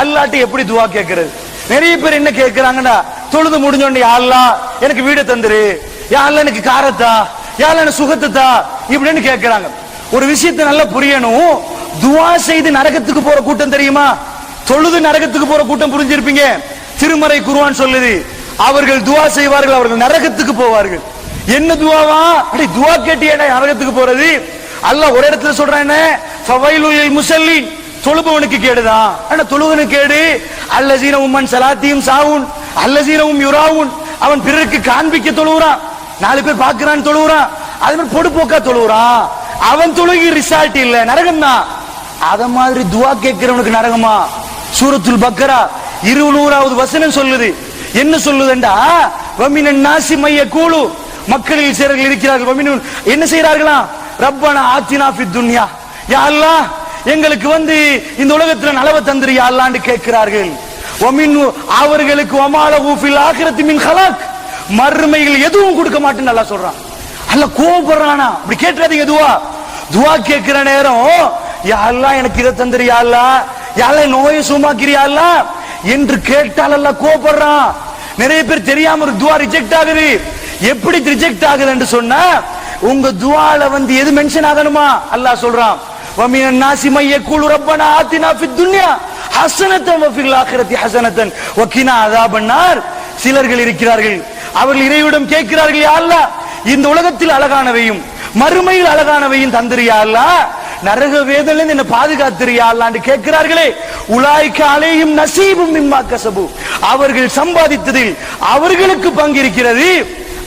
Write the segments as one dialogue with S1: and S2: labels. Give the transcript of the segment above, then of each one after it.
S1: அல்லாஹ்ட்ட எப்படி துஆ கேட்கிறது? நிறைய பேர் என்ன கேட்கிறாங்கன்னா, தொழுது முடிஞ்சோடனே யா அல்லாஹ் எனக்கு வீடு தந்துரு, யா அல்லாஹ் எனக்கு காரத்தா, யா அல்லாஹ் எனக்கு சுகத்தா இப்படின்னு கேட்கிறாங்க. ஒரு விஷயத்தை நல்லா புரியணும். துஆ செய்து நரகத்துக்கு போற கூட்டம் தெரியுமா? தொழுது நரகத்துக்கு போற கூட்டம் புரிஞ்சிருப்பீங்க. திருமறை குர்ஆன் சொல்லுது, அவர்கள் துஆ செய்வார்கள், அவர்கள் நரகத்துக்கு போவார்கள். என்ன துஆவா? அப்படி துஆ கேட்டியடா நரகத்துக்கு போறது? அல்லாஹ் ஒரு இடத்துல சொல்றான், என்ன ஃபவைலுல் முஸல்லின், தொழுபவனுக்கு கேடுதான். ஆனா தொழுவனுக்கு கேடு. அல்லஸீன உம்மன் ஸலாத்தியும் சாவுன் அல்லஸீனஹும் யுராவுன், அவன் பிறருக்கு காண்பிக்க தொழுகிறான், 4 பேர் பார்க்கறான் தொழுகிறான், அது மாதிரி பொடுபோக்கா தொழுகிறான், அவன் தொழுகி ரிசல்ட் இல்ல, நரகம் தான். அத மாதிரி துஆ கேட்கிறவனுக்கு நரகமா? சூரத்துல் பக்கரா 200வது வசனம் சொல்லுது. என்ன சொல்லுதுண்டா, வமினன் நாஸி மையகூலு, மக்களில் சிலர்கள் இருக்கிறார்கள், வமினன் என்ன செய்றார்களா, ரப்பனா ஆத்தினா ஃபித் துன்யா, யா அல்லாஹ் எங்களுக்கு இந்த உலகத்துல நலவ தந்திரு யா அல்லாஹ்னு கேட்கிறார்கள். வமின் அவர்களுக்கு வமாலஹு ஃபில் ஆகிரத்தி மின் ஹலாக், மறுமையில் எதுவும் கொடுக்க மாட்டேன்னு அல்லாஹ் சொல்றான். அல்லாஹ் கோபப்படுறானா? அப்படி கேட்றாதீங்க. துஆ கேட்கிற நேரம் யா அல்லாஹ் எனக்கு இத தந்திரு யா அல்லாஹ், யா அல்லாஹ் நோயை சுமாக்கிறியா அல்லாஹ் என்று கேட்டால் அல்லாஹ் கோபப்படுறான். நிறைய பேர் தெரியாம ஒரு துஆ ரிஜெக்ட் ஆகுது. எப்படி ரிஜெக்ட் ஆகுது என்று சொன்னா, உங்க துஆல எது மென்ஷன் ஆகணுமா? அல்லாஹ் சொல்றான், வமினன் நாஸி மையகூலு ரப்பனா ஆத்தினா ஃபித் துன்யா ஹஸனத்தன் வஃபில் ஆகிரத்தி ஹஸனத்தன் வகினா அஸாபன் நார். சிலர்கள் இருக்கிறார்கள், அவர்கள் இறைவிடம் கேட்கிறார்கள், யா அல்லாஹ் இந்த உலகத்தில் அழகானவையும் மறுமையில் அழகானவையும் தந்திரியா அல்லாஹ், நரக வேதனையிலிருந்து என்ன பாதுகாத்திரியா அல்லாஹ்னு கேட்கிறார்களே. உலாயிக அலைஹிம் நஸீபும் மிம்மா கஸபு, அவர்கள் சம்பாதித்ததில் அவர்களுக்கு பங்கு இருக்கிறது.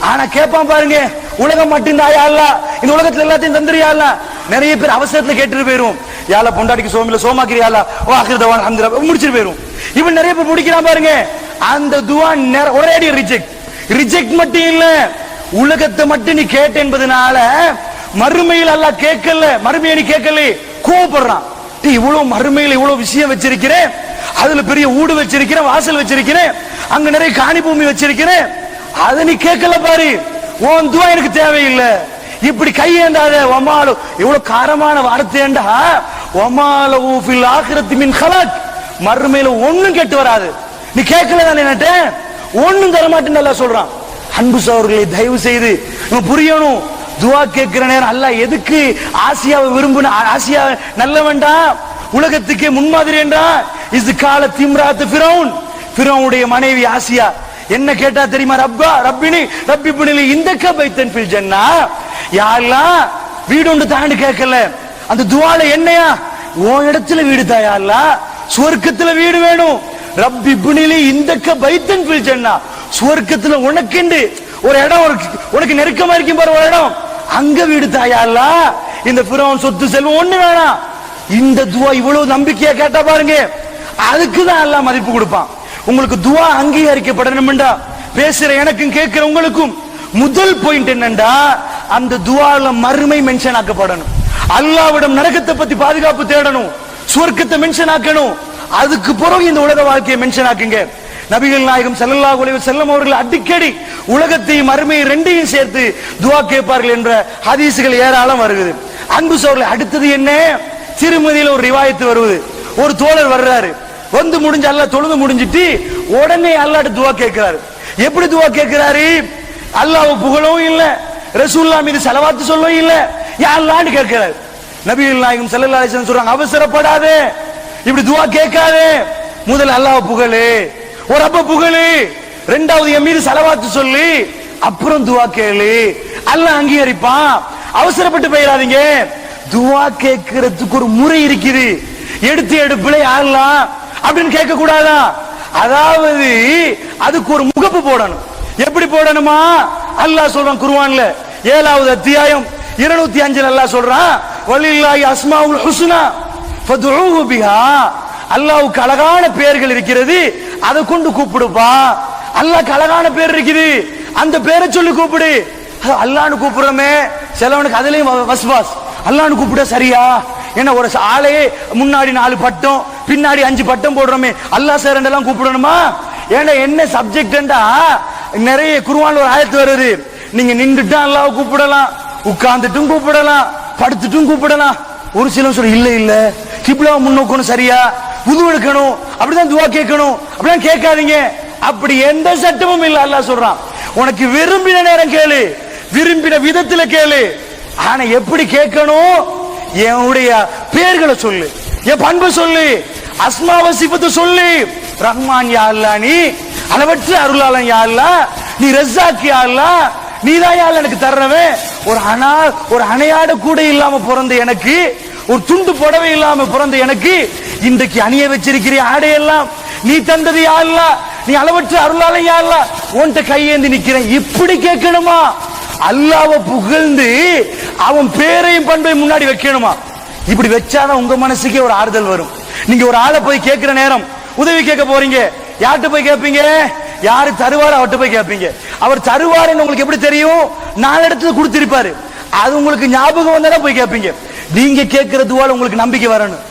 S1: ஆனா கேட்பான் பாருங்க, உலகம் மட்டும்தான் யா அல்லாஹ், இந்த உலகத்துல எல்லாத்தையும் தந்திரியா அல்லாஹ். நிறைய பேர் அவசரத்துல கேட்டுட்டு போயிரும், யா அல்லாஹ் பொண்டாட்டிக்கு சோமில சோமாக்கிறியா அல்லாஹ், வா ஆகிர் தவான் அல்ஹம்துலில்லாஹ் முடிச்சிட்டு போயிரும். இவன் நிறைய பேர் முடிக்கிறான் பாருங்க. அந்த துஆ ஒரேடி ரிஜெக்ட் மட்டும் இல்ல, உலகத்தை மட்டும் நீ கேட்ட என்பதனால மறுமையில் அல்லாஹ் கேட்கல, மறுமையை நீ கேட்கல, கோபப்படுறான். நீ இவ்வளவு மறுமையில் இவ்வளவு விஷயம் வச்சிருக்கிறேன், அதுல பெரிய ஊடு வச்சிருக்கிறேன், வாசல் வச்சிருக்கிறேன், அங்க நிறைய காணி பூமி வச்சிருக்கிறேன், அதை நீ கேட்கல பாரு, உன் துஆ எனக்கு தேவையில்லை. இப்படி கையேண்டாத. வமாலு, இவ்வளவு காரமான வார்த்தையேண்டா, வமாலஹு ஃபில் ஆகிரத்தி மின் ஹலாக், மறுமையில ஒண்ணும் கெட்டு வராது. நீ கேட்கல தானே, என்னட்ட ஒண்ணும் தர மாட்டேன்னு அல்லாஹ் சொல்றான். அன்பு சகோதரர்களை தயவு செய்து புரியணும். துஆ கேட்கிற நேரம் அல்லாஹ் எதுக்கு ஆசியாவை விரும்பின, ஆசியா நல்ல வேண்டாம், உலகத்துக்கே முன்மாதிரி என்றா. இது கால திம்ராத் ஃபிரௌன், ஃபிரௌனுடைய மனைவி ஆசியா என்ன கேட்டா தெரியுமா? ரப்பிபினி இந்தக பைத்தன் ஃபில் ஜன்னா, யா அல்லாஹ் வீடு ஒன்று தாண்டி கேட்கல. அந்த துஆல என்னையா, உன் இடத்துல வீடு தாயா அல்லாஹ், சுவர்க்கத்துல வீடு வேணும். ரப்பிபினி இந்தக பைத்தன் ஃபில் ஜன்னா, சுவர்க்கத்துல உனக்கு ஒரு இடம், உனக்கு நெருக்கமா இருக்கும் பாரு ஒரு இடம், அங்க வீடு தாயா அல்லாஹ். இந்த ஃபிரௌன் சொத்து செல்வம் ஒண்ணு வேணாம். இந்த துஆ இவ்வளவு நம்பிக்கையா கேட்டா பாருங்க, அதுக்குதான் அல்லாஹ் மதிப்பு கொடுப்பான். உங்களுக்கு துஆ அங்கீகரிக்கப்படணும்டா, பேசுற எனக்கும் கேட்கிற உங்களுக்கும் முதல் பாயிண்ட் என்னண்டா, அந்த துஆல மறுமை மென்ஷன் ஆக்கப்படணும். அல்லாஹ்விடம் நரகத்தை பத்தி பாதுகாப்பு தேடணும், சுவர்க்கத்தை மென்ஷன் ஆக்கணும். அதுக்கு பிறகு இந்த உலக வாழ்க்கையை மென்ஷன் ஆக்குங்க. நபிகள் நாயகம் ஸல்லல்லாஹு அலைஹி வஸல்லம் அவர்கள் அடிக்கடி உலகத்தையும் மறுமையை ரெண்டையும் சேர்த்து துஆ கேட்பார்கள் என்ற ஹதீஸ்கள் ஏராளம் வருகிறது. அன்பு சகோதரர்களே, அடுத்தது என்ன? திருமதியில ஒரு ரிவாயத்து வருவது. ஒரு தோழர் வர்றாரு, முடிஞ்சு அல்லாஹ் தொழுது முடிஞ்சிட்டு உடனே அல்லாஹ்ட்ட துஆ கேட்கிறாரு. எப்படி துஆ கேட்கிறாரு? அல்லாஹ்வை புகழவும் இல்ல, ரசூலுல்லாஹ் மீது ஸலவாத் சொல்லவும் இல்ல, யா அல்லாஹ்னு கேட்கிறாரு. நபிகள் நாயகம் ஸல்லல்லாஹு அலைஹி வஸல்லம் சொல்றாங்க, அவசரப்படாதே, இப்படி துஆ கேட்காதே, முதல்ல அல்லாஹ்வை புகழு, ஒரு ரப்ப புகழு, இரண்டாவது என் மீது ஸலவாத் சொல்லி, அப்புறம் துஆ கேளு, அல்லாஹ் அங்கீகரிப்பான். அவசரப்பட்டு போயிடாதீங்க. துஆ கேட்கிறதுக்கு ஒரு முறை இருக்குது. எடுப்புல யாரெல்லாம் அப்படின்னு கேட்க கூடாதா? அதாவது அதுக்கு ஒரு முகப்பு போடணும். எப்படி போடணுமா? அல்லாஹ் சொல்றான் குர்ஆன்ல 7வது அத்தியாயம் 205 அல்லாஹ் சொல்றான், வலில்லாஹி அஸ்மாஉல் ஹுஸ்னா ஃபதுஊஹு பிஹா, அல்லாஹ்வுக்கு அழகான பெயர்கள் இருக்கிறது, அதை கொண்டு கூப்பிடுப்பா. அல்லாஹ்க்கு அழகான பேர் இருக்குது, அந்த பேரை சொல்லி கூப்பிடு. அல்லாஹ்னு கூப்பிடுறோமே, சிலவனுக்கு அதுலயும் வஸ்வாஸ், அல்லாஹ்னு கூப்பிட சரியா? என்ன ஒரு ஆளையே முன்னாடி 4 பட்டம் பின்னாடி 5 பட்டம் போடுறோமே, அல்லாஹ் சார் எல்லாம் கூப்பிடணுமா? ஏன்னா என்ன சப்ஜெக்ட்ண்டா, நிறைய குர்ஆன்ல ஒரு ஆயத்து வருது, நீங்க நின்றுட்டா அல்லாஹ் கூப்பிடலாம், உட்கார்ந்துட்டும் கூப்பிடலாம், படுத்துட்டும் கூப்பிடலாம். ஒரு சிலர் சொல்ற இல்ல இல்ல கிப்லா முன்னோக்கணும், சரியா உது எடுக்கணும், அப்படிதான் துவா கேட்கணும், அப்படிதான் கேட்காதீங்க. அப்படி எந்த சட்டமும் இல்ல. அல்லாஹ் சொல்றான், உனக்கு விரும்பின நேரம் கேளு, விரும்பின விதத்துல கேளு. ஆனா எப்படி கேட்கணும்? என்னுடைய பெயர்களை சொல்லு, என் பண்பு சொல்லு, அஸ்மாவ சிஃபத்து சொல்லு. ரஹ்மான் யா அல்லாஹ், நீ அளவற்ற அருளாளன் யா அல்லாஹ், நீ ரஸாக் யா அல்லாஹ், நீதான் யா அல்லாஹ் எனக்கு தர்றவன். ஒரு அணையாட கூட இல்லாம பிறந்த எனக்கு, ஒரு துண்டு புடவை இல்லாம பிறந்த எனக்கு இன்றைக்கு அணிய வச்சிருக்கிற ஆடையெல்லாம் நீ தந்தது யா அல்லாஹ், நீ அளவற்ற அருளாளன் யா அல்லாஹ், உன்கிட்ட கையேந்தி நிக்கிறேன். இப்படி கேட்கணுமா? அல்லாஹ்வை புகழ்ந்து அவன் பேரையும் பண்பையும் முன்னாடி வைக்கணுமா? இப்படி வச்சாதான் உங்க மனசுக்கே ஒரு ஆறுதல் வரும். நீங்க ஒரு ஆளை போய் கேட்கிற நேரம், உதவி கேட்க போறீங்க, யார்கிட்ட போய் கேட்பீங்க? யாரு தருவாரு அவர்கிட்ட போய் கேட்பீங்க. அவர் தருவாருன்னு உங்களுக்கு எப்படி தெரியும்? 4 இடத்துல கொடுத்திருப்பாரு. அது உங்களுக்கு ஞாபகம் வந்தாலும் போய் கேட்பீங்க. நீங்க கேட்கிற துவால உங்களுக்கு நம்பிக்கை வரணும்.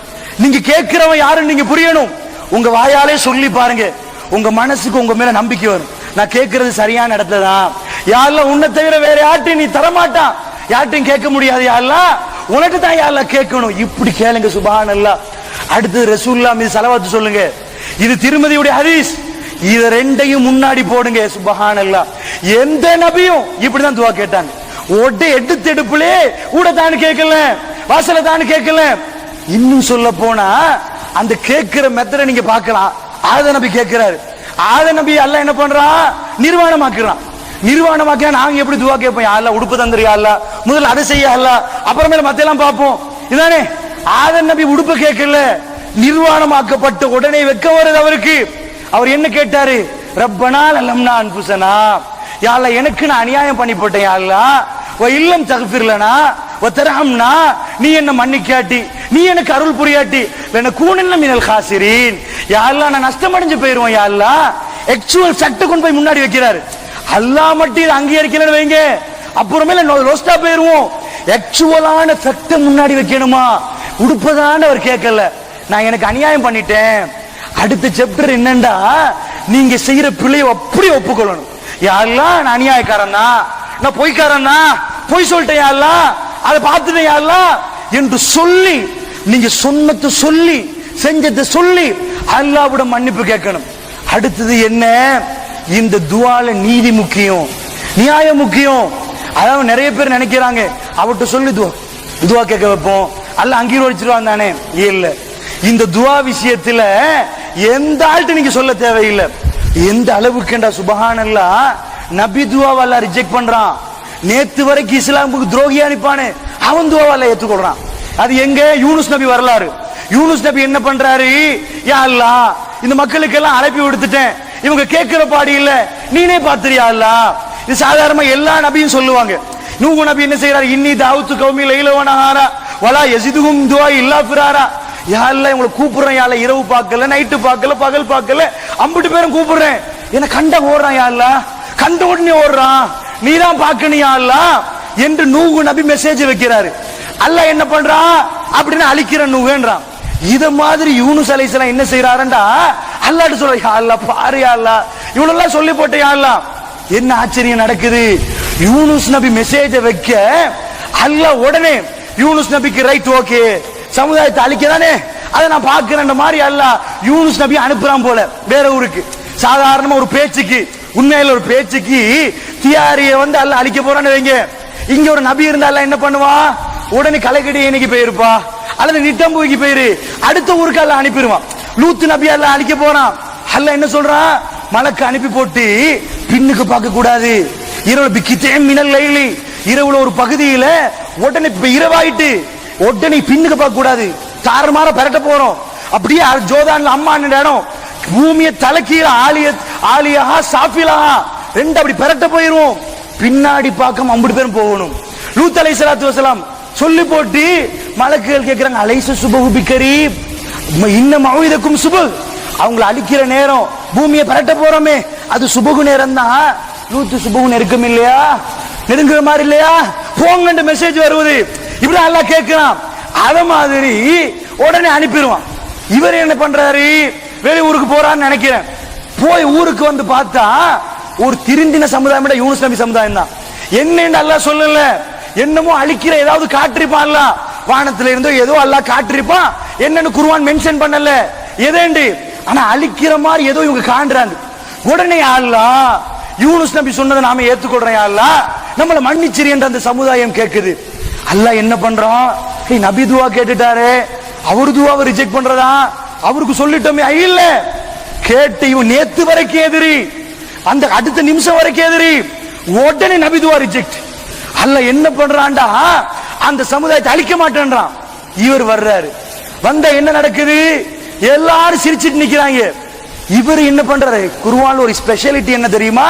S1: நீங்க கேட்கிறவன் யாருன்னு நீங்க புரியணும். உங்க வாயாலே சொல்லி பாருங்க, உங்க மனசுக்கு உங்க மேல நம்பிக்கை வரும். நான் கேட்கறது சரியான இடத்துல தான். யாரெல்லாம் உன்னை தவிர வேற யார்ட்டையும் நீ தரமாட்டான், யார்ட்டையும் கேட்க முடியாது. யாரெல்லாம் உனக்கு தான் யாரெல்லாம் கேட்கணும். இப்படி கேளுங்க. சுப்ஹானல்லாஹ். அடுத்து ரசூலுல்லாஹ் மீது ஸலவாத் சொல்லுங்க. இது திருமதியுடைய ஹதீஸ். இத ரெண்டையும் முன்னாடி போடுங்க. சுப்ஹானல்லாஹ். எந்த நபியும் இப்படிதான் துவா கேட்டாங்க. ஒட்டை எடுத்தெடுப்புலே கூட தான் கேட்கல, வாசல தான் கேட்கல. இன்னும் சொல்ல போனா அந்த கேட்கிற மெத்தட நீங்க பார்க்கலாம். ஆத நபி கேட்கிறாரு. ஆத நபி அல்லாஹ் என்ன பண்றான்? நிர்வாணமாக்குறான். நிர்வாணமாக்கியா நாங்க எப்படி துவா கேட்போம்? யா அல்லாஹ் உடுப்பு தந்துறியா அல்லாஹ், முதல்ல அதை செய்ய அல்லாஹ், அப்புறமேல மத்த எல்லாம் பார்ப்போம். இதானே? ஆத நபி உடுப்பு கேட்கல, நிர்வாணமாக்கப்பட்ட உடனே வெக்க வருது அவருக்கு. அவர் என்ன கேட்டாரு? ரப்பனா லம்னா அன்புசனா, யா அல்லாஹ் எனக்கு நான் அநியாயம் பண்ணி போட்டேன் யா அல்லாஹ், வ இல்லம் தக்ஃபிர்லனா வ தர்ஹம்னா, நீ என்ன மன்னிக்காட்டி, நீ எனக்கு அருள் புரியாட்டி, லனகூனன்ன மினல் காசிரீன், யா அல்லாஹ் நான் நஷ்டம் அடைஞ்சு போயிடுவோம் யா அல்லாஹ். ஆக்சுவல் சட்டை கொண்டு போய் முன்னாடி வைக்கிறாரு. அல்லாஹ் மட்டும் இதை அங்கீகரிக்கலன்னு வைங்க, அப்புறமேல லோஸ்டா போயிருவோம். ஆக்சுவலான சட்டை முன்னாடி வைக்கணுமா? உடுப்பதான அவர் கேட்கல, நான் எனக்கு அநியாயம் பண்ணிட்டேன். அடுத்த சாப்டர் என்னண்டா, நீங்க செய்யற பிள்ளையை அப்படி ஒப்புக்கொள்ளணும். யா அல்லாஹ் நான் அநியாயக்காரன் தான், நான் பொய்க்காரன் தான், பொய் சொல்லிட்டேன் யா அல்லாஹ், அதை பார்த்துட்டேன் யா அல்லாஹ் என்று சொல்லி, நீங்க சொன்னது சொல்லி செஞ்சதை சொல்லி அல்லாஹ்விட மன்னிப்பு கேட்கணும். அடுத்தது என்ன? இந்த துவால நீதி முக்கியம், நியாயம் முக்கியம். அதாவது நிறைய பேர் நினைக்கிறாங்க அவர்கிட்ட சொல்லி துவா கேட்க வைப்போம், அல்லாஹ் அங்கீகரிச்சிருவான் தானே. இல்ல, இந்த துவா விஷயத்துல எந்த ஆள்கிட்ட நீங்க சொல்ல தேவையில்லை. எந்த அளவுக்குண்டா சுப்ஹானல்லாஹ், நபி துவாவை அல்லாஹ் ரிஜெக்ட் பண்றான். நேத்து வரைக்கும் இஸ்லாமுக்கு துரோகி அனுப்பானே அவன் துவாவை அல்லாஹ் ஏத்துக்கொள்றான். அது எங்க? யூனுஸ் நபி வரலாறு. யூனுஸ் நபி என்ன பண்றாரு? யா அல்லாஹ் இந்த மக்களுக்கு எல்லாம் அழைப்பி விடுத்துட்டேன், இவங்க கேட்கிற பாடி இல்ல, நீனே பாத்துறியா அல்லாஹ். இது சாதாரணமா எல்லா நபியும் சொல்லுவாங்க. நூஹ் நபி என்ன செய்யறாரு? இன்னி தாவுத்து கௌமி லைல வ நஹாரா வலா யஸிதுஹும் துஆ இல்லா ஃபிராரா. யா அல்லாஹ் இவங்களை கூப்பிடுறேன், யா அல்லாஹ் இரவு பார்க்கல, நைட்டு பார்க்கல, பகல் பார்க்கல, அம்பிட்டு பேரும் கூப்பிடுறேன், என்ன கண்ட ஓடுறான் யா அல்லாஹ், கண்ட உடனே ஓடுறான், நீதான் பார்க்கணும் யா அல்லாஹ் என்று நூஹ் நபி மெசேஜ் வைக்கிறாரு. அல்லாஹ் என்ன பண்றான்? அப்படின்னு அழிக்கிற நூஹ்ன்றான். இத மாதிரி யூனுஸ் அலைஹிஸ்ஸலாம் என்ன செய்யறாருண்டா, அல்லாஹ்ட்ட சொல்ற, யா அல்லாஹ் பாரு யா அல்லாஹ், இவனெல்லாம் சொல்லி போட்ட யா அல்லாஹ். என்ன ஆச்சரியம் நடக்குது? யூனுஸ் நபி மெசேஜ வைக்க அல்லாஹ் உடனே யூனுஸ் நபிக்கு ரைட், ஓகே, சமுதாயத்தை அழிக்கதானே, அதை நான் பார்க்கிறேன் மாதிரி அல்லாஹ் யூனுஸ் நபி அனுப்புறான் போல வேற ஊருக்கு. சாதாரணமா ஒரு பேச்சுக்கு, உண்மையில ஒரு பேச்சுக்கு தியாரிய வந்து அல்லாஹ் அழிக்க போறான்னு வைங்க. இங்க ஒரு நபி இருந்தா அல்லாஹ் என்ன பண்ணுவா? உடனே கலைக்கடி இன்னைக்கு போயிருப்பா, அல்லது நிட்டம்பூக்கு போயிரு, அடுத்த ஊருக்கு அல்லாஹ் அனுப்பிடுவான். லூத்து நபி அல்லாஹ் அழிக்க போறான். அல்லாஹ் என்ன சொல்றான்? மலக்கு அனுப்பி போட்டு பின்னுக்கு பார்க்க கூடாது, இரவு கித்தே மினல் லைலி, இரவுல ஒரு பகுதியில உடனே இரவாயிட்டு உடனே பின்னுக்கு பார்க்க கூடாது, தாறுமாற பெரட்ட போறோம். அப்படியே ஜோதான்ல அம்மா இடம், பூமியை தலைக்கீழ ஆலியா சாஃபிலா ரெண்டு அப்படி பெரட்ட போயிருவோம். பின்னாடி பார்க்க அம்புட்டு பேரும் போகணும். லூத் அலைஹிஸ்ஸலாத்து வஸலாம் சொல்லி போட்டு மலக்குகள் கேட்கிறாங்க, அலைஸ சுபஹு பிகரீப், இன்ன மௌஇதக்கும் சுபஹ், அவங்களை அழிக்கிற நேரம், பூமியை பரட்ட போறோமே அது சுபகு நேரம் தான். லூத்து சுபகு நெருக்கம் இல்லையா, நெருங்குற மாதிரி இல்லையா, போங்கன்ற மெசேஜ் வருவது. இப்படி அல்லாஹ் கேட்கிறான். அத மாதிரி உடனே அனுப்பிடுவான். இவர் என்ன பண்றாரு? வெளி ஊருக்கு போறான்னு நினைக்கிறேன். போய் ஊருக்கு வந்து பார்த்தா ஒரு திருந்தின சமுதாயம் யூனுஸ் நபி சமுதாயம் தான். என்ன அல்லாஹ் சொல்லல, என்னமோ அழிக்கிற ஏதாவது காற்றிருப்பான்ல, வானத்துல இருந்தோ ஏதோ அல்லாஹ் காட்டிருப்பான், என்னன்னு குர்ஆன் மென்ஷன் பண்ணல எதேண்டு. ஆனா அழிக்கிற மாதிரி ஏதோ இவங்க காண்றாங்க. உடனே அல்லாஹ் யூனுஸ் நபி சொன்னதை நாம ஏத்துக்கொள்றோம், அல்லாஹ் நம்மள மன்னிச்சிரு என்ற அந்த சமுதாயம் கேக்குது. அல்லாஹ் என்ன பண்றான், நபி துவா கேட்டுட்டாரு, அவரு துவாவை ரிஜெக்ட் பண்றதா? அவருக்கு சொல்லிட்டோமே, இல்ல கேட்டு இவன் நேத்து வரைக்கும் எதிரி, அந்த அடுத்த நிமிஷம் வரைக்கும் எதிரி, உடனே நபி துவா ரிஜெக்ட். அல்லாஹ் என்ன பண்றான்டா, அந்த சமுதாயத்தை அழிக்க மாட்டேன்றான். இவர் வர்றாரு, வந்த என்ன நடக்குது, எல்லாரும் சிரிச்சிட்டு நிக்கிறாங்க. இவர் என்ன பண்றாரு, குர்ஆன்ல ஒரு ஸ்பெஷாலிட்டி என்ன தெரியுமா,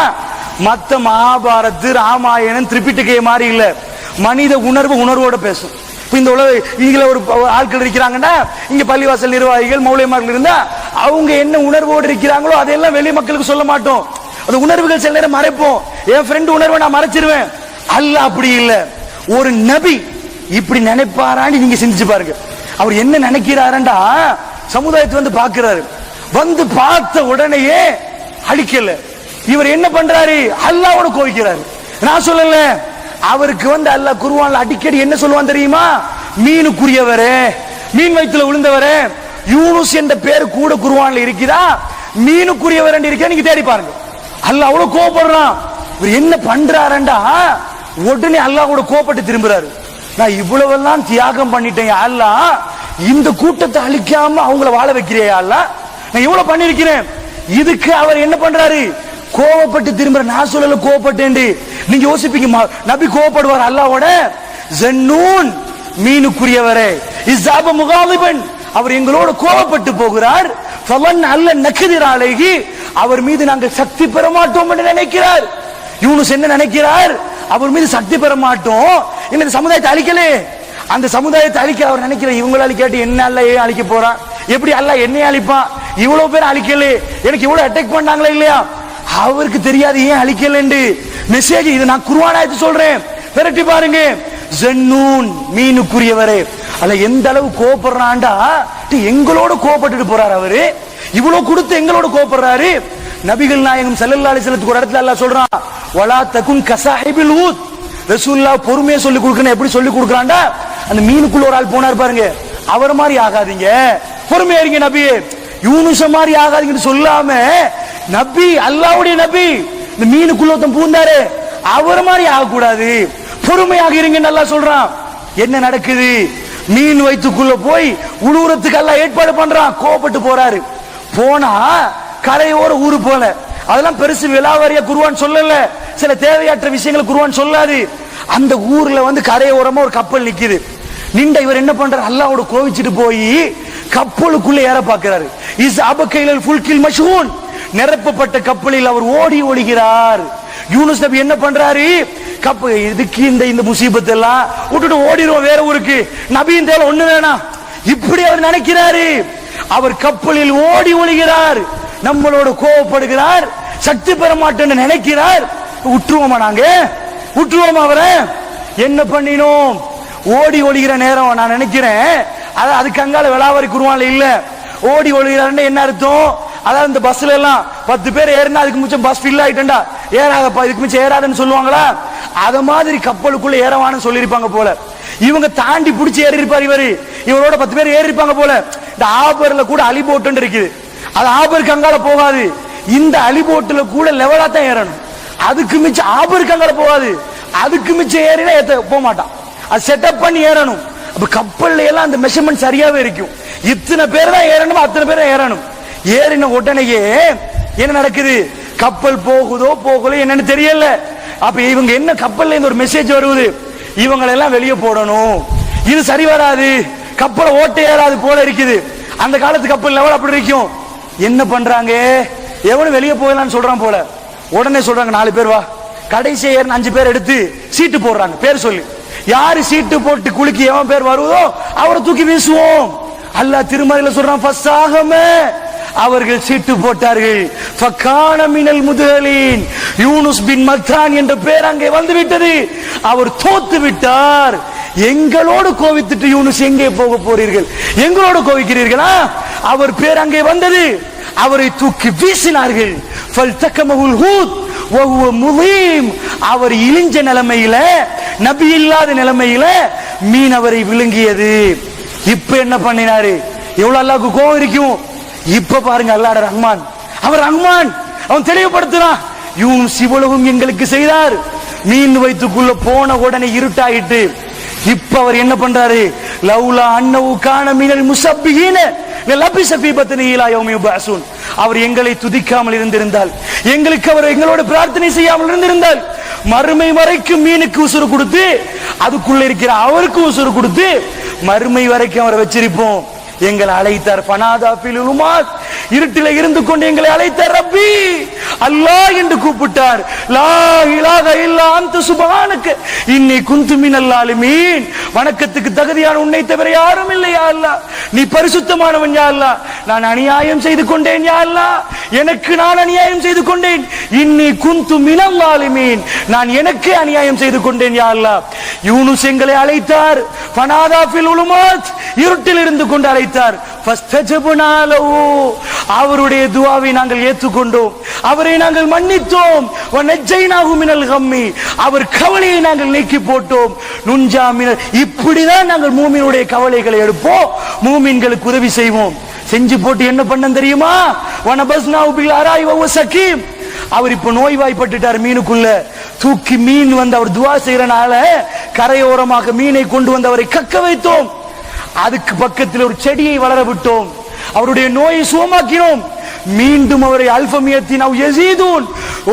S1: மத்த மகாபாரத் ராமாயணம் திரிபிடிகை மாதிரி இல்ல, மனித உணர்வோட பேசும். இந்த உலக இதுல ஒரு ஆட்கள் இருக்கிறாங்கன்னா, இங்க பள்ளிவாசல் நிர்வாகிகள் மௌலிமார்கள் இருந்தா அவங்க என்ன உணர்வோடு இருக்கிறாங்களோ அதெல்லாம் வெளி மக்களுக்கு சொல்ல மாட்டோம். அந்த உணர்வுகள் சில நேரம் மறைப்போம். என் ஃப்ரெண்ட் உணர்வை நான் மறைச்சிருவேன். அல்லாஹ் அப்படி இல்ல. ஒரு நபி இப்படி நினைப்பாரான்னு நீங்க சிந்திச்சு பாருங்க. அவர் என்ன நினைக்கிறாருண்டா, சமுதாயத்தை வந்து பாக்குறாரு, வந்து பார்த்த உடனேயே அழிக்கல. இவர் என்ன பண்றாரு, அல்லாஹ்வோட கோவிக்கிறாரு. நான் சொல்லல, அவருக்கு வந்து அல்லாஹ் குர்ஆன்ல அடிக்கடி என்ன சொல்லுவான் தெரியுமா, மீனுக்குரியவரே, மீன் வயித்துல விழுந்தவரே. யூனுஸ் என்ற பேர் கூட குர்ஆன்ல இருக்குதா, மீனுக்குரியவர் என்று இருக்க, நீங்க தேடி பாருங்க. அல்லாஹ் அவ்வளவு கோபப்படுறான். இவர் என்ன பண்றாருண்டா, உடனே அல்லாஹ்வோட கோபப்பட்டு திரும்புறாரு. நான் இவ்வளவெல்லாம் தியாகம் பண்ணிட்டேன் அல்லாஹ், இந்த கூட்டத்தை அழிக்காம அவங்கள வாழ வைக்கிறேன் அல்லாஹ், நான் இவ்வளவு பண்ணிருக்கிறேன். இதுக்கு அவர் என்ன பண்றாரு, கோபப்பட்டு திரும்புற. நான் சொல்லல கோபப்பட்டேன், நீங்க யோசிப்பீங்க நபி கோபப்படுவார் அல்லாஹ்வோட. ஜன்னூன் மீனுக்குரியவரே, இஸாப முகாலிபன், அவர் எங்களோட கோபப்பட்டு போகிறார். ஃபவன் அல்ல நக்திர் அலைஹி, அவர் மீது நாங்கள் சக்தி பெற மாட்டோம் என்று நினைக்கிறார். யூனுஸ் என்ன நினைக்கிறார், அவர் மீது சக்தி பெற மாட்டோம், இந்த சமுதாயத்தை அழிக்கலே. அந்த சமுதாயத்தை அழிக்க அவர் நினைக்கிறார். இவங்களால கேட்டு என்ன அல்லாஹ் ஏன் அழிக்க போறான், எப்படி அல்லாஹ் என்னைய அழிப்பான், இவ்வளவு பேர் அழிக்கலே, எனக்கு இவ்வளவு அட்டாக் பண்ணாங்களா இல்லையா, அவருக்கு தெரியாது ஏன் அழிக்கலன்னு. மெசேஜ் இது நான் குர்ஆன் ஆயத்து சொல்றேன், விரட்டி பாருங்க. ஜன்னூன் மீனுக்குரியவரே, அல்ல எந்த அளவு கோபப்படுறான்டா, எங்களோட கோபப்பட்டு போறாரு. அவரு இவ்வளவு கொடுத்து எங்களோட கோபப்படுறாரு. நபிகள் நாயகம் ஸல்லல்லாஹு அலைஹி வஸல்லம் ஒரு இடத்துல அல்லாஹ் சொல்றான், வலா தகுன் கஸாஹிபில் ஊத், ரசூலுல்லாஹ் பொறுமையா சொல்லி கொடுக்கணும். எப்படி சொல்லி கொடுக்கறான்டா, அந்த மீனுக்குள்ள ஒரு ஆள் போனார் பாருங்க, அவர் மாதிரி ஆகாதீங்க, பொறுமையா இருங்க நபி, யூனுஸ் மாதிரி ஆகாதீங்கன்னு சொல்லாம, நபி அல்லாஹ்வுடைய நபி, இந்த மீனுக்குள்ள ஒருத்தன் பூந்தாரு, அவர் மாதிரி ஆகக்கூடாது, பொறுமையாக இருங்கன்னு அல்லாஹ் சொல்றான். என்ன நடக்குது, மீன் வயிற்றுக்குள்ள போய் உழுவுறதுக்கு அல்லாஹ் ஏற்பாடு பண்றான். கோபப்பட்டு போறாரு. போனா கரையோர ஊரு போல, அதெல்லாம் பெருசு விலாவாரியா குர்ஆன் சொல்லல, சில தேவையற்ற விஷயங்கள் குர்ஆன் சொல்லாது. அந்த ஊர்ல வந்து கரையோரமா ஒரு கப்பல் நிக்குது. நின்ற இவர் என்ன பண்றாரு, அல்லாஹ்வோட கோவிச்சிட்டு போய் கப்பலுக்குள்ள ஏற பாக்குறாரு. இஸ் அபகைலல் ஃபுல்கில் மஷ்ஹூன், நிரப்பப்பட்ட கப்பலில் அவர் ஓடி ஒளிகிறார். யூனுஸ் நபி என்ன பண்றாரு, இதுக்கு இந்த முசீபத் எல்லாம் விட்டுட்டு ஓடிடுவோம் வேற ஊருக்கு, நபியின் தேவை ஒண்ணு வேணாம், இப்படி அவர் நினைக்கிறாரு. அவர் கப்பலில் ஓடி ஒளிகிறார், நம்மளோட கோவப்படுகிறார், சக்தி பெற மாட்டேன்னு நினைக்கிறார். விட்டுருவோமா, நாங்க விட்டுருவோமா அவரை? என்ன பண்ணினோம், ஓடி ஒளிகிற நேரம் நான் நினைக்கிறேன், அதுக்கு அங்கால விலாவரி குர்ஆன்ல இல்ல. ஓடி ஒளிகிறாருன்னு என்ன அர்த்தம், அதாவது இந்த பஸ்ல எல்லாம் 10 பேர் ஏறினா அதுக்கு மிச்சம் பஸ் ஃபில் ஆயிட்டா, ஏறாதப்பா இதுக்கு மிச்சம் ஏறாதுன்னு சொல்லுவாங்களா, அத மாதிரி கப்பலுக்குள்ள ஏறவான்னு சொல்லியிருப்பாங்க போல. இவங்க தாண்டி பிடிச்சி ஏறி இருப்பார் இவரு, இவரோட 10 பேர் ஏறி இருப்பாங்க போல. இந்த ஆபர்ல கூட அலிபோட்டு இருக்குது, அது ஆபருக்கு அங்கால போகாது, இந்த அலிபோட்டுல கூட லெவலா தான் ஏறணும், அதுக்கு மிச்சம் ஆபருக்கு அங்கால போகாது, அதுக்கு மிச்சம் ஏறினா போக மாட்டான், அது செட்டப் பண்ணி ஏறணும். அப்ப கப்பல்ல எல்லாம் அந்த மெஷர்மெண்ட் சரியாவே இருக்கும், இத்தனை பேர் தான் ஏறணும், அத்தனை பேர் தான் ஏறணும். ஏறின உடனேயே என்ன நடக்குது, கப்பல் போகுதோ போகல என்னன்னு தெரியல. அப்ப இவங்க என்ன, கப்பல்ல இருந்து ஒரு மெசேஜ் வருது, இவங்களை எல்லாம் வெளியே போடணும், இது சரி வராது, கப்பலை ஓட்ட ஏறாது போல இருக்குது. அந்த காலத்து கப்பல் லெவல் அப்படி இருக்கும். என்ன பண்றாங்க, எவனும் வெளியே போகலான்னு சொல்றான் போல. உடனே சொல்றாங்க 4 பேர் வா, கடைசி ஏறின 5 பேர் எடுத்து சீட்டு போடுறாங்க, பேர் சொல்லி, யாரு சீட்டு போட்டு குலுக்கி எவன் பேர் வருவதோ அவரை தூக்கி வீசுவோம். அல்லாஹ் திருமறையில சொல்றான், ஃபஸாஹமே, அவர்கள் சீட்டு போட்டார்கள். ஃபகான மினல் முதலின், யூனுஸ் பின் மத்தான் என்ற பேர் அங்கே வந்து விட்டது, அவர் தோத்து விட்டார். எங்களோடு கோவித்துட்டு யூனுஸ் எங்கே போக போறீர்கள், எங்களோடு கோவிக்கிறீர்களா, அவர் பேர் அங்கே வந்தது, அவரை தூக்கி வீசினார்கள். ஃபல்தகமஹுல் ஹூத் வஹுவ முலீம், அவர் இழிஞ்ச நிலைமையில நபி இல்லாத நிலைமையில மீன் அவரை விழுங்கியது. இப்ப என்ன பண்ணினாரு? எவ்வளவு அல்லாஹ்வுக்கு கோபம் இருக்கும். இப்ப பாருங்க, அல்லாஹ் ரஹ்மான், அவர் ரஹ்மான், அவன் தெளிவுபடுத்துறான். யூனுஸ் இவ்வளவும் எங்களுக்கு செய்தார். மீன் வயிற்றுக்குள்ள போன உடனே இருட்டாயிட்டு. இப்ப அவர் என்ன பண்றாரு? லவுலா அன்னஹு கான மினல் முஸப்பிஹீன லபிஸ ஃபீ பத்னிஹி இலா யௌமி யுபஅஸூன். அவர் எங்களை துதிக்காமல் இருந்திருந்தால், எங்களுக்கு அவர் எங்களோட பிரார்த்தனை செய்யாமல் இருந்திருந்தால், மறுமை வரைக்கும் மீனுக்கு உசுறு கொடுத்து, அதுக்குள்ள இருக்கிற அவருக்கு உசுறு கொடுத்து, மறுமை வரைக்கும் அவரை வச்சிருப்போம். எங்களை அழைத்தார். ஃபனாதா ஃபில் உலுமாத், இருட்டில இருந்து கொண்டு எங்களை அழைத்தார். ரப்பி, அல்லாஹ் என்று கூப்பிட்டார். லா இலாஹ இல்லா அன்த சுப்ஹானக இன்னி குன்து மினல் ஸாலிமீன். வணக்கத்துக்கு தகுதியான உன்னை தவிர யாரும் இல்லை யா அல்லாஹ், நீ பரிசுத்தமானவன் யா அல்லாஹ், நான் அநியாயம் செய்து கொண்டேன் யா அல்லாஹ், எனக்கு நான் அநியாயம் செய்து கொண்டேன். இன்னி குன்து மினல் ஸாலிமீன், நான் எனக்கே அநியாயம் செய்து கொண்டேன் யா அல்லாஹ். யூனுஸ் எங்களை அழைத்தார். ஃபனாதா ஃபில் உலுமாத், இருட்டில் இருந்து கொண்டு அழைத்தார். ஃபஸ்தஜப்னா லஹு, அவருடைய துஆவை நாங்கள் ஏற்றுக்கொண்டோம், அவரை நாங்கள் மன்னித்தோம். வனஜ்ஜைனாஹு மினல் கம்மி, அவர் கவலையை நாங்கள் நீக்கி போட்டோம். நுன்ஜா மினல், இப்படிதான் நாங்கள் மூமினுடைய கவலைகளை எடுப்போம், மூமின்களுக்கு உதவி செய்வோம். செஞ்சு போட்டு என்ன பண்ண தெரியுமா? வனபஸ்னாஹு பில் அராய் வஹுவ ஸகீம், அவர் இப்ப நோய்வாய்ப்பட்டுட்டார். மீனுக்குள்ள தூக்கி மீன் வந்து அவர் துஆ செய்யறனால கரையோரமாக மீனை கொண்டு வந்து அவரை கக்க வைத்தோம். அதுக்கு பக்கத்தில் ஒரு செடியை வளர விட்டோம், அவருடைய நோயை சுகமாக்கினோம். மீண்டும் அவரை அல்ஃபமியத்தின் அவ் யஸீதூன்,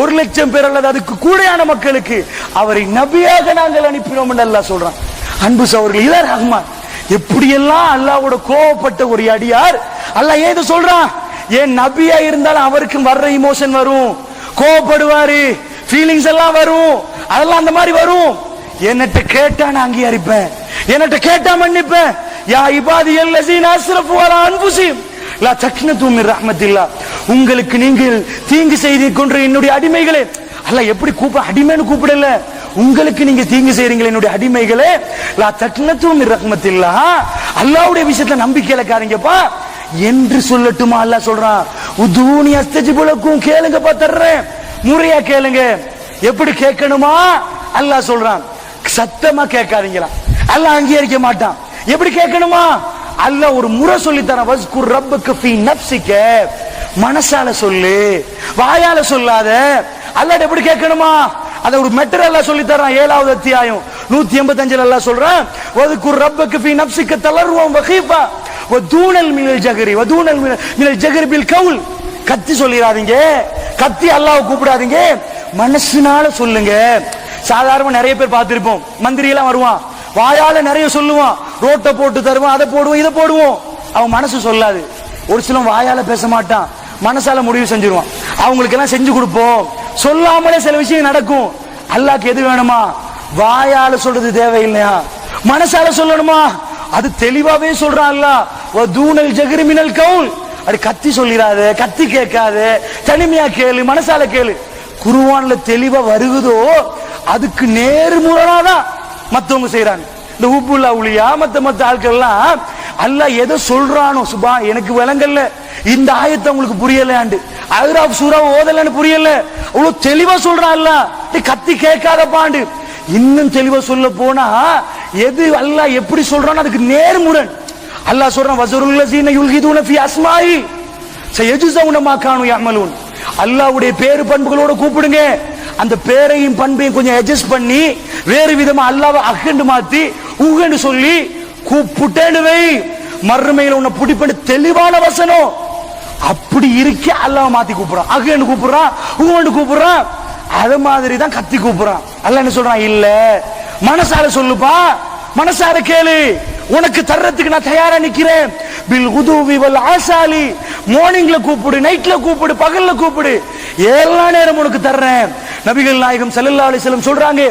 S1: 1,00,000 பேர் அல்லது அதுக்கு கூடையான மக்களுக்கு அவரை நபியாக நாங்கள் அனுப்பினோம் என்று அல்லாஹ் சொல்றான். அன்பு சகோதரர்களே, இதான் ரஹ்மான். எப்படியெல்லாம் அல்லாஹ்வோட கோபப்பட்ட ஒரு அடியார், அல்லாஹ் ஏதோ சொல்றான். ஏன் நபியா இருந்தாலும் அவருக்கு வர்ற இமோஷன் வரும், கோபப்படுவாரு, ஃபீலிங்ஸ் எல்லாம் வரும், அதெல்லாம் அந்த மாதிரி வரும். என்னட்ட கேட்டா நான் அங்கீகரிப்பேன், என்னட்ட கேட்டா மன்னிப்பேன். யா இபாதியல் லஸீன அஸ்ரஃபு அலா அன்ஃபுஸிஹிம் லா தக்னது மின் ரஹ்மத்தில்லாஹ், உங்களுக்கு நீங்கள் தீங்கு செய்து கொண்ட என்னுடைய அடிமைகளே, அல்லாஹ் எப்படி அடிமைன்னு கூப்பிடல, உங்களுக்கு நீங்க தீங்கு செய்றீங்களே என்னுடைய அடிமைகளே, லா தக்னது மின் ரஹ்மத்தில்லாஹ், அல்லாஹ்வுடைய விஷயத்துல நம்பிக்கை இழக்காதீங்கப்பா என்று சொல்லட்டுமா? அல்லாஹ் சொல்றான். உதூனி அஸ்தஜிபு லக்கும், கேளுங்கப்பா தர்றேன், முறையா கேளுங்க. எப்படி கேட்கணுமா? அல்லாஹ் சொல்றான். சத்தமா கேட்காதீங்களா, அல்லாஹ் அங்கீகரிக்க மாட்டான். எப்படி கேட்கணுமா? அல்லாஹ் ஒரு முறை சொல்லி தரான். வஸ்குர் ரப்பக ஃபீ நஃப்ஸிக, மனசால சொல்லு, வாயால சொல்லாத. அல்லாஹ் எப்படி கேட்கணுமா? அத ஒரு மெட்டர் அல்லாஹ் சொல்லி தரான். 7வது அத்தியாயம் 185 அல்லாஹ் சொல்றான். வஸ்குர் ரப்பக ஃபீ நஃப்ஸிக தலர்வம் வகீஃபா வதூனல் மினல் ஜஹரி வதூனல் மினல் ஜஹரி பில் கவுல், கத்தி சொல்லிராதீங்க, கத்தி அல்லாஹ்வை கூப்பிடாதீங்க, மனசுனால சொல்லுங்க. சாதாரண நிறைய பேர் பார்த்திருப்போம், மந்திரி எல்லாம் வருவான், வாயால நிறைய சொல்லுவான், ரோட்டை போட்டு தருவான், அதை போடுவோம் இதை போடுவோம், அவன் மனசு சொல்லாது. ஒரு சில வாயால பேச மாட்டான், மனசால முடிவு செஞ்சிருவான். அவங்களுக்கு எல்லாம் செஞ்சு கொடுப்போம், சொல்லாமலே சில விஷயம் நடக்கும். அல்லாஹ்க்கு எது வேணுமா? வாயால சொல்றது தேவையில்லையா, மனசால சொல்லணுமா? அது தெளிவாவே சொல்றான் அல்லாஹ். வதூனல் ஜஹரி மினல் கவுல், அது கத்தி சொல்லிராத, கத்தி கேட்காத, தனிமையா கேளு, மனசால கேளு. குர்ஆன்ல தெளிவா வருகுதோ அதுக்கு நேர்முரணாதான் மத்தவங்க செய்யறாங்க. இந்த உப்புல்லா உலியா மத்த ஆட்கள் எல்லாம் அல்லாஹ் எதை சொல்றானோ, சுபா எனக்கு விளங்கல்ல, இந்த ஆயத்தை உங்களுக்கு புரியலையாண்டு, அஹ்ராப் சூராவை ஓதலன்னு புரியல, அவ்வளவு தெளிவா சொல்றான் அல்லாஹ். கத்தி கேட்காதப்பாண்டு. இன்னும் தெளிவா சொல்ல போனா எது அல்லாஹ் எப்படி சொல்றானோ அதுக்கு நேர்முரண். அல்லாஹ் சொல்றான். வஸருல் லஸீன யுல்ஹிதூன ஃபீ அஸ்மாஇ சயஜ்ஸவுன மா கானூ யஅமலூன். அல்லாஹ்வுடைய பேரு பண்புகளோட கூப்பிடுங்க, அந்த பேரையும் பண்பையும் கொஞ்சம் அட்ஜஸ்ட் பண்ணி வேறு விதமா அல்லாஹ்வை அஹ்ன்னு மாத்தி உஹ்ன்னு சொல்லி கூப்பிட்டேன்னு வை, மறுமையில உன்னை பிடிப்பேன்னு தெளிவான வசனம். அப்படி இருக்க அல்லாஹ்வை மாத்தி கூப்பிடுறான், அஹ்ன்னு கூப்பிடுறான், உஹ்ன்னு கூப்பிடுறான். அது மாதிரி தான் கத்தி கூப்பிடுறான். அல்லாஹ் என்ன சொல்றான்? இல்ல, மனசார சொல்லுப்பா, மனசார கேளு, உனக்கு தர்றதுக்கு நான் தயாரா நிக்கிறேன். பில் குதுவி வல் ஆசாலி, மார்னிங்ல கூப்பிடு, நைட்ல கூப்பிடு, பகல்ல கூப்பிடு, எல்லா நேரம் உனக்கு தர்றேன். நபிகள் நாயகம் ஸல்லல்லாஹு அலைஹி வஸல்லம் சொல்றாங்க,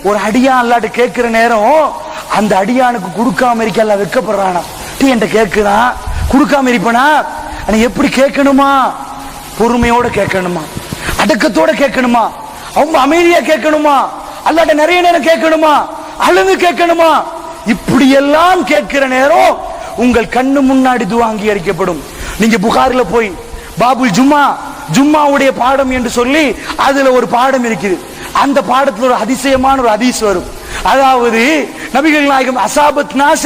S1: ஒரு அடியான் அல்லாஹ்ட்ட கேட்கிற நேரம் அந்த அடியானுக்கு கொடுக்காம இருக்க அல்லாஹ் வெட்கப்படுறானா. நீ என்கிட்ட கேட்கிறான், கொடுக்காம இருப்பனா? எப்படி கேட்கணுமா? பொறுமையோட கேட்கணுமா, அடக்கத்தோட கேட்கணுமா, அவங்க அமைதியா கேட்கணுமா, அல்லாஹ்ட்ட நிறைய நேரம் கேட்கணுமா, அழுது கேட்கணுமா. இப்படி எல்லாம் கேட்கிற நேரம் உங்கள் கண்ணு முன்னாடி துஆ அங்கீகரிக்கப்படும். நீங்க புகாரில போய் பாபுல் ஜும்மா, ஜும்மாவுடைய பாடம் என்று சொல்லி அதுல ஒரு பாடம் இருக்குது. அந்த பாடத்துல ஒரு அதிசயமான ஒரு ஹதீஸ் வரும். அதாவது நபிகள் நாயகம் அசாபத் நாச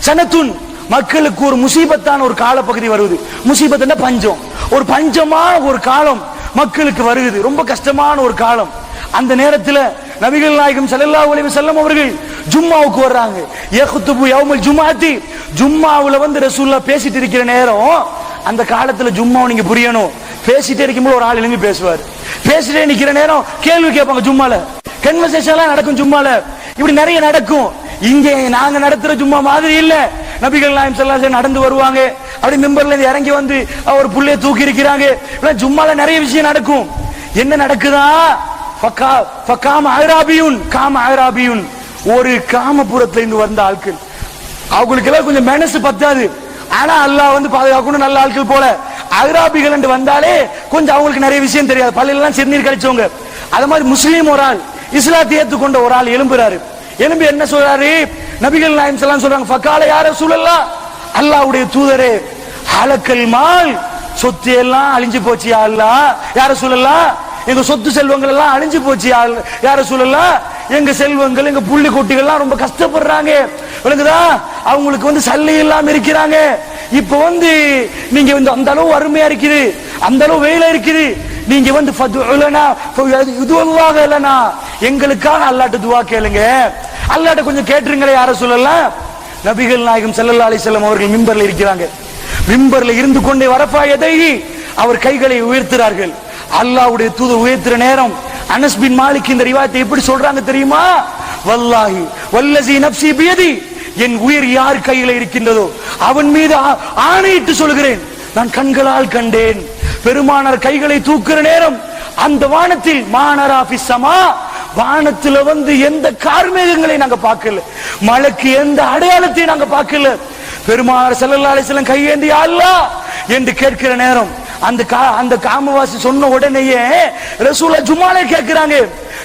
S1: சனத்துன், மக்களுக்கு ஒரு முசீபத்தான ஒரு காலப்பகுதி வருது. முசீபத் பஞ்சம், ஒரு பஞ்சமான ஒரு காலம் மக்களுக்கு வருகிறது, ரொம்ப கஷ்டமான ஒரு காலம். அந்த நேரத்தில் நபிகள் நாயகம் ஸல்லல்லாஹு அலைஹி வஸல்லம் அவர்கள் ஜும்மாவுக்கு வர்றாங்க. யஹ்துபு யௌமுல் ஜும்ஆத்தி, ஜும்மாவுல ரசூலுல்லாஹ் பேசிட்டு இருக்கிற நேரம். அந்த காலத்துல ஜும்மாவை நீங்க புரியணும், பேசிட்டே இருக்கும்போது ஒரு ஆள் எழுப்பி பேசுவார், பேசிட்டே நிக்கிற நேரம் கேள்வி கேட்பாங்க. ஜும்மால கன்வர்சேஷன்லாம் நடக்கும், ஜும்மால இப்படி நிறைய நடக்கும். இங்கே நாங்க நடத்துற ஜும்மா மாதிரி இல்ல. நபிகள் நாயகம் ஸல்லல்லாஹு அலைஹி வஸல்லம் நடந்து வருவாங்க, அப்படி மிம்பர்ல இருந்து இறங்கி அவர் புள்ளைய தூக்கி இருக்கிறாங்க. ஜும்மால நிறைய விஷயம் நடக்கும். என்ன நடக்குதா? ஒரு காமபுரத்துல இருந்து வந்த ஆட்கள், அவங்களுக்கு எல்லாம் கொஞ்சம் மனசு பத்தாது, ஆனா அல்லாஹ் பாதுகாக்கணும், நல்ல ஆட்கள் போல. அகராபிகள் என்று வந்தாலே கொஞ்சம் அவங்களுக்கு நிறைய விஷயம் தெரியாது, பள்ளியெல்லாம் சிறுநீர் கழிச்சவங்க. அது மாதிரி முஸ்லீம் ஒரு ஆள், இஸ்லாத்தை ஏற்றுக்கொண்ட ஒரு ஆள் எழும்புறாரு. எழும்பி என்ன சொல்றாரு? நபிகள் நாயகம் ஸல்லல்லாஹு அலைஹி வஸல்லம் ஃபகால யா ரசூலல்லாஹ், அல்லாஹ்வுடைய தூதரே, ஹலக்கல் மால், சொத்து எல்லாம் அழிஞ்சு போச்சு யா அல்லாஹ். யா ரசூலல்லாஹ், எங்க சொத்து செல்வங்கள் எல்லாம் அழிஞ்சு போச்சு யா ரசூலல்லாஹ். எங்க செல்வங்கள், எங்க புள்ளி குட்டிகள்லாம் ரொம்ப கஷ்டப்படுறாங்க, விளங்குதா? அவங்களுக்கு சல்லி இல்லாம இருக்கிறாங்க. இப்ப நீங்க அந்த அளவு வறுமையா இருக்குது, அந்த அளவு வெயில இருக்குது. நீங்க எங்களுக்காக அல்லாஹ்ட்ட துஆ கேளுங்க, அல்லாஹ்ட்ட கொஞ்சம் கேட்டுருங்களே யார சொல்லலாம். நபிகள் நாயகம் ஸல்லல்லாஹு அலைஹி வஸல்லம் அவர்கள் மிம்பர்ல இருக்கிறாங்க. மிம்பர்ல இருந்து கொண்டே வரஃபா யதைஹி, அவர் கைகளை உயர்த்துறார்கள். அல்லாஹ்வுடைய தூதர் உயர்த்துற நேரம் அனஸ் பின் மாலிக் இந்த ரிவாயத்தை எப்படி சொல்றாங்க தெரியுமா? வல்லாஹி வல்லஸி நஃப்ஸி பியதி, என் உயிர் யார் கையில இருக்கின்றதோ அவன் மீது ஆணையிட்டு சொல்கிறேன், நான் கண்களால் கண்டேன். பெருமானார் கைகளை தூக்குற நேரம் அந்த வானத்தில் மானரா ஃபிஸ் ஸமா, வானத்துல எந்த கார்மேகங்களை நாங்க பார்க்கல, மலைக்கு எந்த அடையாளத்தையும் நாங்க பார்க்கல. பெருமானார் ஸல்லல்லாஹு அலைஹி வஸல்லம் கையேந்தி யா அல்லாஹ் என்று கேட்கிற நேரம் அந்த காமவாசி சொன்ன உடனேயே ரசூலுல்லாஹ் ஜும்மால கேட்கிறாங்க,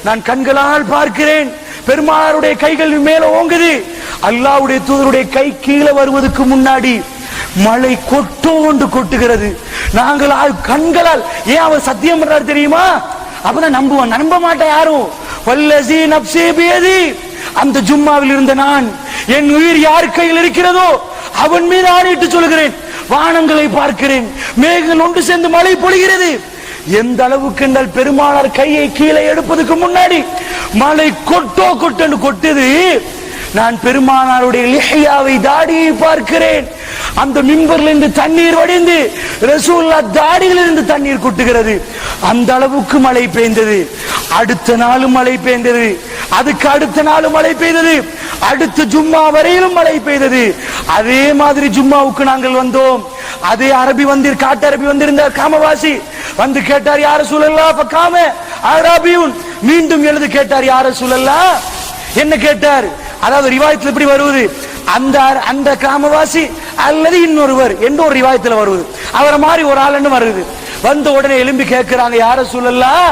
S1: நான் கண்களால் பார்க்கிறேன், பெருமானாருடைய கைகள் மேல ஓங்குது. அல்லாஹ்வுடைய தூதருடைய கை கீழே வருவதற்கு முன்னாடி மழை கொட்டோண்டு கொட்டுகிறது. நாங்கள் கண்களால், ஏன் அவர் சத்தியம் பண்றாரு தெரியுமா? அப்பதான் நம்புவான், நம்ப மாட்டேன் யாரும். வல்லஸி நஃப்ஸி பியதி, அந்த ஜும்மாவில் இருந்த நான், என் உயிர் யார் கையில் இருக்கிறதோ அவன் மீது ஆணையிட்டு சொல்கிறேன், வானங்களை பார்க்கிறேன், மேகங்கள் ஒன்று சேர்ந்து மழை பொழிகிறது. எந்த அளவுக்கு என்றால் பெருமானார் கையை கீழே எடுப்பதற்கு முன்னாடி மழை கொட்டென்று கொட்டுது. நான் பெருமானாருடைய லிஹ்யாவை, தாடியை பார்க்கிறேன். அந்த மிம்பர்ல இருந்து தண்ணீர் வடிந்து ரசூலுல்லாஹ் தாடியில் இருந்து தண்ணீர் கொட்டுகிறது. அந்த அளவுக்கு மழை பெய்ந்தது. அடுத்த நாளும் மழை பெய்ந்தது, அதுக்கு அடுத்த நாளும் மழை பெய்தது, அடுத்த ஜும்மா வரையிலும் மழை பெய்தது. அதே மாதிரி ஜும்மாவுக்கு நாங்கள் வந்தோம். அதே அரபி காட்டு அரபி வந்திருந்தார், காமவாசி கேட்டார், யார ரசூலல்லாஹ் ஃபகாம அரபியுன், மீண்டும் எழுது கேட்டார், யார ரசூலல்லாஹ். என்ன கேட்டார்? அதாவது ரிவாயத்தில் எப்படி வருவது, அந்த கிராமவாசி அல்லது இன்னொருவர் என்ற ஒரு ரிவாயத்தில் வருவது, அவரை மாதிரி ஒரு ஆள் வருது. வந்த உடனே எழும்பி கேட்கிறாங்க, யார ரசூலல்லாஹ்,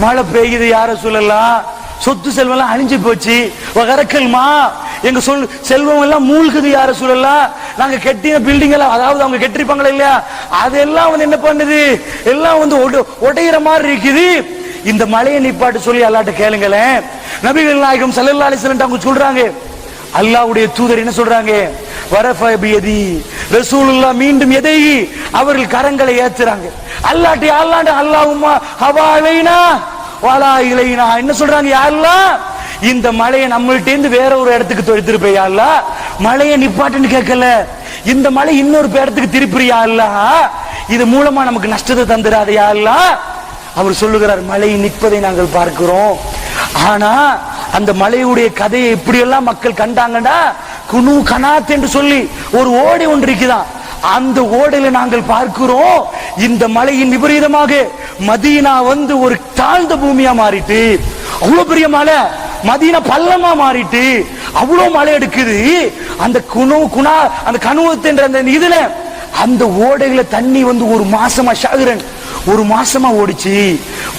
S1: மழை பெய்யுது யார ரசூலல்லாஹ், சொத்து செல்வம் எல்லாம் அழிஞ்சு போச்சு, வரக்கல்மா, எங்க செல்வம் எல்லாம் மூழ்குது யார ரசூலல்லாஹ், நாங்க கெட்டின பில்டிங் எல்லாம், அதாவது அவங்க கெட்டிருப்பாங்களா இல்லையா, அதெல்லாம் என்ன பண்ணுது, எல்லாம் உடையிற மாதிரி இருக்குது. இந்த மலையை நிப்பாட்டு சொல்லி அல்லாஹ்ட்ட கேளுங்களேன். நபிகள் நாயகம் ஸல்லல்லாஹு அலைஹி வஸல்லம் அவங்க சொல்றாங்க, அல்லாஹ்வுடைய தூதர் என்ன சொல்றாங்க, வரஃபா பியதி, ரசூலுல்லாஹ் மீண்டும் எதையி, அவர்கள் கரங்களை ஏத்துறாங்க. அல்லாஹ்ட்ட அல்லாஹும்ம ஹவாலைனா வலா இலைனா, என்ன சொல்றாங்க, யா அல்லாஹ், இந்த மலையை நம்மள்ட்ட இருந்து வேற ஒரு இடத்துக்கு எடுத்துட்டு யா அல்லாஹ், மலையை நிப்பாட்டுன்னு கேட்கல, இந்த மலை இன்னொரு இடத்துக்கு திருப்பியா அல்லாஹ், இது மூலமா நமக்கு நஷ்டத்தை தந்துடாத யா அல்லாஹ். அவர் சொல்லுகிறார், மழை நிற்பதை நாங்கள் பார்க்கிறோம், ஆனா அந்த மலையுடைய கதையை எப்படி எல்லாம் மக்கள் கண்டாங்கடா, குனு கனாத் என்று சொல்லி ஒரு ஓடை ஒன்று இருக்குதான், அந்த ஓடையில நாங்கள் பார்க்கிறோம், இந்த மலையின் விபரீதமாக மதீனா ஒரு தாழ்ந்த பூமியா மாறிட்டு, அவ்வளவு பெரிய மலை மதீனா பள்ளமா மாறிட்டு, அவ்வளவு மழை எடுக்குது. அந்த அந்த கனுவத் என்ற அந்த இதுல அந்த ஓடையில தண்ணி ஒரு மாசமா ஷாகிரன், ஒரு மாசமா ஓடிச்சு.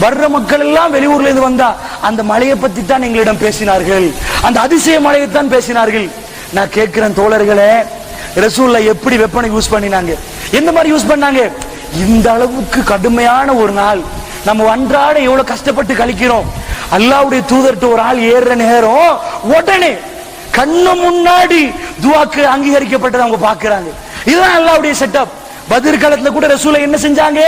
S1: வர்ற மக்கள் எல்லாம் வெளியூர்ல இருந்து வந்தா அந்த மலையை பத்தி தான் எங்களிடம் பேசினார்கள், அந்த அதிசய மலையைத்தான் பேசினார்கள். நான் கேட்கிறேன் தோழர்களே, ரசூலுல்லாஹ் எப்படி வெப்பனை யூஸ் பண்ணினாங்க, எந்த மாதிரி யூஸ் பண்ணாங்க? இந்த அளவுக்கு கடுமையான ஒரு நாள், நம்ம அன்றாட எவ்வளவு கஷ்டப்பட்டு கழிக்கிறோம், அல்லாஹ்வுடைய தூதர்ட்ட ஒரு ஆள் ஏறுற நேரம் உடனே கண்ணு முன்னாடி துஆக்கு அங்கீகரிக்கப்பட்டதை அவங்க பார்க்கறாங்க. இதுதான் அல்லாஹ்வுடைய செட்டப். பத்ர் காலத்துல கூட ரசூலை என்ன செஞ்சாங்க?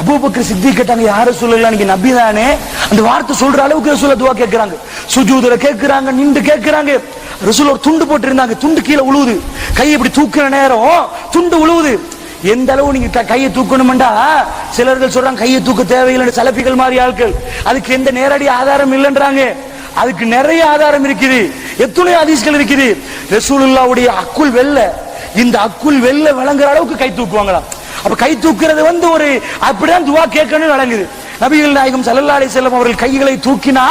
S1: அபூபக்கர் சித்திக் கேட்டாங்க, யார் ரசூலுல்லாஹ், நீங்க நபி தானே? அந்த வார்த்தை சொல்ற அளவுக்கு ரசூல துஆ கேட்கறாங்க, சுஜூதுல கேட்கறாங்க, நின்று கேட்கறாங்க. ரசூல் ஒரு துண்டு போட்டு இருந்தாங்க, துண்டு கீழே உழுவுது, கையை இப்படி தூக்குற நேரம் துண்டு உழுவுது. எந்த அளவு நீங்க கையை தூக்கணும்டா, சிலர்கள் சொல்றாங்க கையை தூக்க தேவையில்லை, சலபிகள் மாதிரி ஆட்கள், அதுக்கு எந்த நேரடி ஆதாரம் இல்லைன்றாங்க. அதுக்கு நிறைய ஆதாரம் இருக்குது, எத்தனை ஹதீஸ்கள் இருக்குது. ரசூலுல்லாஹ்வுடைய அக்குல் வெல்ல, இந்த அக்குல் வெல்ல விளங்குற அளவுக்கு கை தூக்குவாங்களாம். அப்ப கை தூக்குறது ஒரு அப்படிதான் துஆ கேட்கணும் விளங்குது. நபிகள் நாயகம் ஸல்லல்லாஹு அலைஹி வஸல்லம் அவர்கள் கைகளை தூக்கினா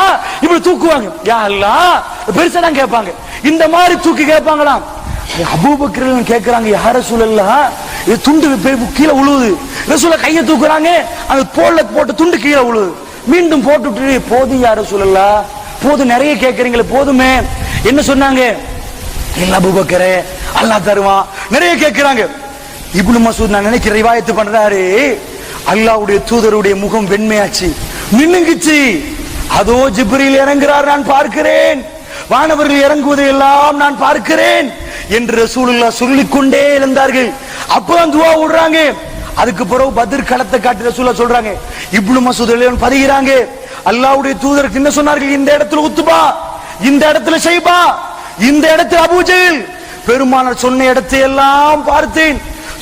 S1: இப்படி தூக்குவாங்க, யா அல்லாஹ் பெருசா தான் கேட்பாங்க, இந்த மாதிரி தூக்கி கேட்பாங்களாம். அபூபக்கர் கேட்கறாங்க, யா ரசூலல்லாஹ், இது துண்டு கீழே உழுவுது. ரசூல கையை தூக்குறாங்க, அந்த தோல்ல போட்டு துண்டு கீழே உழுவுது. மீண்டும் போட்டுட்டு, போதும் யா ரசூலல்லாஹ், போதும், நிறைய கேட்கறீங்களே, போதுமே. என்ன சொன்னாங்க? இல்ல அபூபக்கரே, அல்லாஹ் தருவான். நிறைய கேட்கிறாங்க. இப்னு மசூத் நான் நினைக்கிற ரிவாயத்து பண்றாரு, அல்லாஹ்வுடைய தூதருடைய முகம் வெண்மையாச்சு, மின்னுங்குச்சு. அதோ ஜிப்ரீல் இறங்குறார், நான் பார்க்கிறேன், வானவர்கள் இறங்குவதை எல்லாம் நான் பார்க்கிறேன் என்று ரசூலுல்லாஹ் சொல்லிக்கொண்டே இருந்தார்கள். அப்பதான் துஆ ஓடுறாங்க. அதுக்கு பிறகு பத்ர் களத்தை காட்டி ரசூலுல்லாஹ் சொல்றாங்க, இப்னு மசூத் பதிகிறாங்க, அல்லாஹ்வுடைய தூதருக்கு என்ன சொன்னார்கள்? இந்த இடத்துல உத்துபா, இந்த இடத்துல ஷைபா, இந்த இடத்துல அபூஜஹல். பெருமானார் சொன்ன இடத்தை எல்லாம் பார்த்தேன்,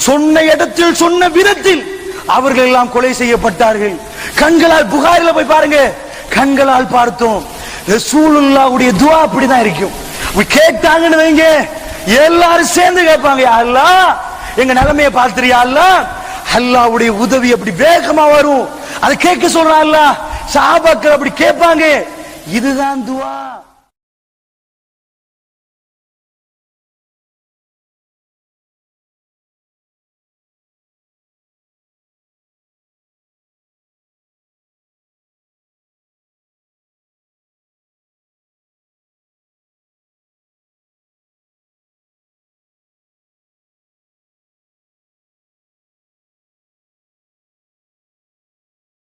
S1: சொன்ன இடத்தில் சொன்ன விதத்தில் அவர்கள் எல்லாம் கொலை செய்யப்பட்டார்கள். கண்களால், புகாரில போய் பாருங்க, கண்களால் பார்த்தோம். ரசூலுல்லாஹ்வுடைய துஆ அப்படிதான் இருக்கும். கேட்டாங்கன்னு வைங்க, எல்லாரும் சேர்ந்து கேட்பாங்க, யா அல்லாஹ் எங்க நிலைமையை பார்த்தியா அல்லாஹ். அல்லாஹ்வுடைய உதவி அப்படி வேகமா வரும், அதை கேட்க சொல்றான் அல்லாஹ். சஹாபாக்கள் அப்படி கேட்பாங்க. இதுதான் துஆ.